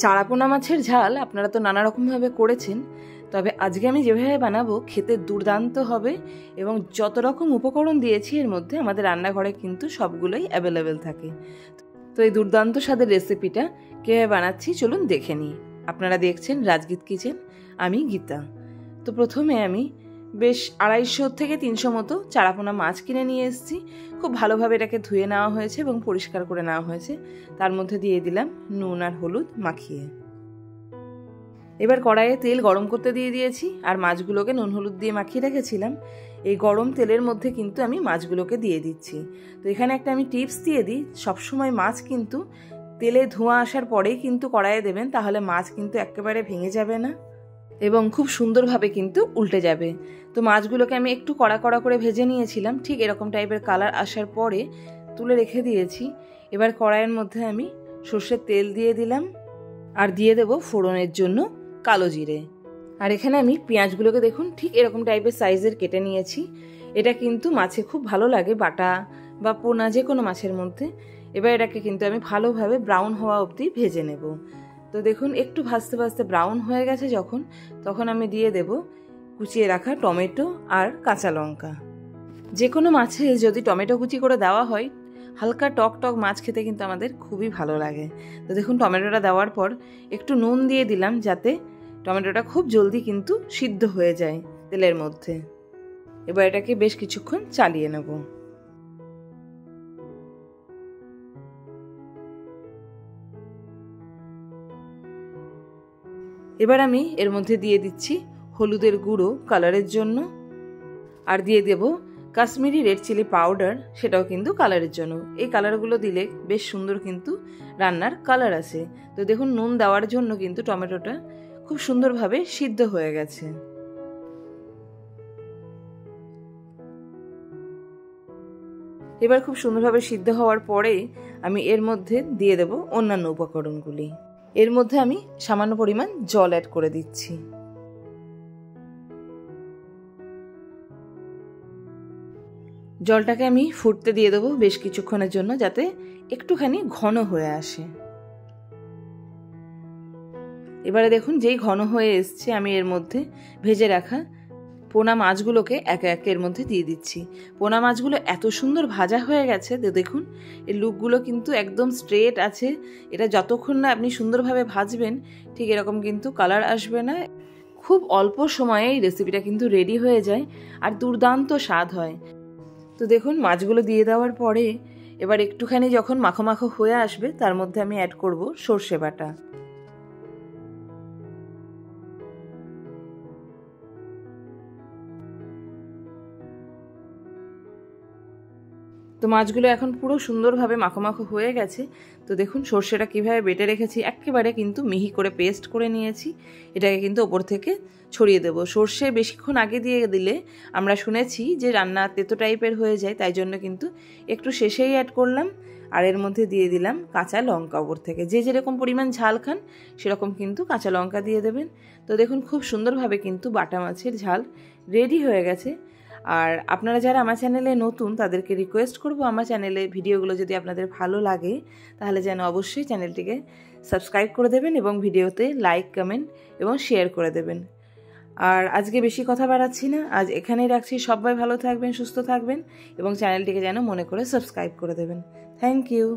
চারাপোনা মাছের ঝাল আপনারা তো নানা রকমভাবে করেছেন, তবে আজকে আমি যেভাবে বানাবো খেতে দুর্দান্ত হবে এবং যত রকম উপকরণ দিয়েছি এর মধ্যে আমাদের রান্নাঘরে কিন্তু সবগুলোই অ্যাভেলেবেল থাকে। তো এই দুর্দান্ত স্বাদের রেসিপিটা কীভাবে বানাচ্ছি চলুন দেখে নিই। আপনারা দেখছেন রাজগীত কিচেন, আমি গীতা। তো প্রথমে আমি বেশ 250 থেকে 300 মতো চারাপোনা মাছ কিনে নিয়ে এসেছি। খুব ভালোভাবে এটাকে ধুয়ে নেওয়া হয়েছে এবং পরিষ্কার করে নেওয়া হয়েছে। তার মধ্যে দিয়ে দিলাম নুন আর হলুদ মাখিয়ে। এবার কড়াইয়ে তেল গরম করতে দিয়ে দিয়েছি আর মাছগুলোকে নুন হলুদ দিয়ে মাখিয়ে রেখেছিলাম। এই গরম তেলের মধ্যে কিন্তু আমি মাছগুলোকে দিয়ে দিচ্ছি। তো এখানে একটা আমি টিপস দিয়ে দিই, সবসময় মাছ কিন্তু তেলে ধোঁয়া আসার পরেই কিন্তু কড়াইয়ে দেবেন, তাহলে মাছ কিন্তু একেবারে ভেঙে যাবে না এবং খুব সুন্দরভাবে কিন্তু উল্টে যাবে। তো মাছগুলোকে আমি একটু কড়া কড়া করে ভেজে নিয়েছিলাম, ঠিক এরকম টাইপের কালার আসার পরে তুলে রেখে দিয়েছি। এবার কড়াইয়ের মধ্যে আমি সর্ষের তেল দিয়ে দিলাম আর দিয়ে দেব ফোড়নের জন্য কালো জিরে। আর এখানে আমি পেঁয়াজগুলোকে দেখুন ঠিক এরকম টাইপের সাইজের কেটে নিয়েছি। এটা কিন্তু মাছে খুব ভালো লাগে, বাটা বা পোনা যে কোনো মাছের মধ্যে। এবার এটাকে কিন্তু আমি ভালোভাবে ব্রাউন হওয়া অবধি ভেজে নেব। তো দেখুন একটু ভাজতে ভাজতে ব্রাউন হয়ে গেছে যখন, তখন আমি দিয়ে দেব কুচিয়ে রাখা টমেটো আর কাঁচা লঙ্কা। যে কোনো মাছে যদি টমেটো কুচি করে দেওয়া হয়, হালকা টক টক মাছ খেতে কিন্তু আমাদের খুবই ভালো লাগে। তো দেখুন টমেটোটা দেওয়ার পর একটু নুন দিয়ে দিলাম যাতে টমেটোটা খুব জলদি কিন্তু সিদ্ধ হয়ে যায় তেলের মধ্যে। এবার এটাকে বেশ কিছুক্ষণ চালিয়ে নেব। এবার আমি এর মধ্যে দিয়ে দিচ্ছি হলুদের গুঁড়ো কালারের জন্য, আর দিয়ে দেব কাশ্মীরি রেড চিলি পাউডার, সেটাও কিন্তু কালারের জন্য। এই কালারগুলো দিলে বেশ সুন্দর কিন্তু রান্নার কালার আসে। তো দেখুন নুন দেওয়ার জন্য কিন্তু টমেটোটা খুব সুন্দরভাবে সিদ্ধ হয়ে গেছে। এবার খুব সুন্দরভাবে সিদ্ধ হওয়ার পরে আমি এর মধ্যে দিয়ে দেব অন্যান্য উপকরণগুলি। এর মধ্যে আমি সামান্য পরিমাণ জল অ্যাড করে দিচ্ছি। জলটাকে আমি ফুটতে দিয়ে দেবো বেশ কিছুক্ষণের জন্য, যাতে একটুখানি ঘন হয়ে আসে। এবারে দেখুন যেই ঘন হয়ে এসছে, আমি এর মধ্যে ভেজে রাখা পোনা মাছগুলোকে একে একে এর মধ্যে দিয়ে দিচ্ছি। পোনা মাছগুলো এত সুন্দর ভাজা হয়ে গেছে, দেখুন এই লুকগুলো কিন্তু একদম স্ট্রেট আছে। এটা যতক্ষণ না আপনি সুন্দরভাবে ভাজবেন ঠিক এরকম কিন্তু কালার আসবে না। খুব অল্প সময়ে এই রেসিপিটা কিন্তু রেডি হয়ে যায় আর দুর্দান্ত স্বাদ হয়। তো দেখুন মাছগুলো দিয়ে দেওয়ার পরে এবার একটুখানি যখন মাখো মাখো হয়ে আসবে, তার মধ্যে আমি অ্যাড করব সর্ষে বাটা। তো মাছগুলো এখন পুরো সুন্দরভাবে মাখো মাখো হয়ে গেছে। তো দেখুন সর্ষেটা কীভাবে বেটে রেখেছি, একেবারে কিন্তু মিহি করে পেস্ট করে নিয়েছি। এটাকে কিন্তু ওপর থেকে ছড়িয়ে দেবো। সর্ষে বেশিক্ষণ আগে দিয়ে দিলে আমরা শুনেছি যে রান্না তেতো টাইপের হয়ে যায়, তাই জন্য কিন্তু একটু শেষেই অ্যাড করলাম। আর এর মধ্যে দিয়ে দিলাম কাঁচা লঙ্কা ওপর থেকে। যে যেরকম পরিমাণ ঝাল খান সেরকম কিন্তু কাঁচা লঙ্কা দিয়ে দেবেন। তো দেখুন খুব সুন্দরভাবে কিন্তু বাটা মাছের ঝাল রেডি হয়ে গেছে। আর আপনারা যারা আমার চ্যানেলে নতুন তাদেরকে রিকোয়েস্ট করব, আমার চ্যানেলে ভিডিওগুলো যদি আপনাদের ভালো লাগে তাহলে যেন অবশ্যই চ্যানেলটিকে সাবস্ক্রাইব করে দেবেন এবং ভিডিওতে লাইক কমেন্ট এবং শেয়ার করে দেবেন। আর আজকে বেশি কথা বাড়াচ্ছি না, আজ এখানেই রাখছি। সবাই ভালো থাকবেন, সুস্থ থাকবেন এবং চ্যানেলটিকে যেন মনে করে সাবস্ক্রাইব করে দেবেন। Thank you.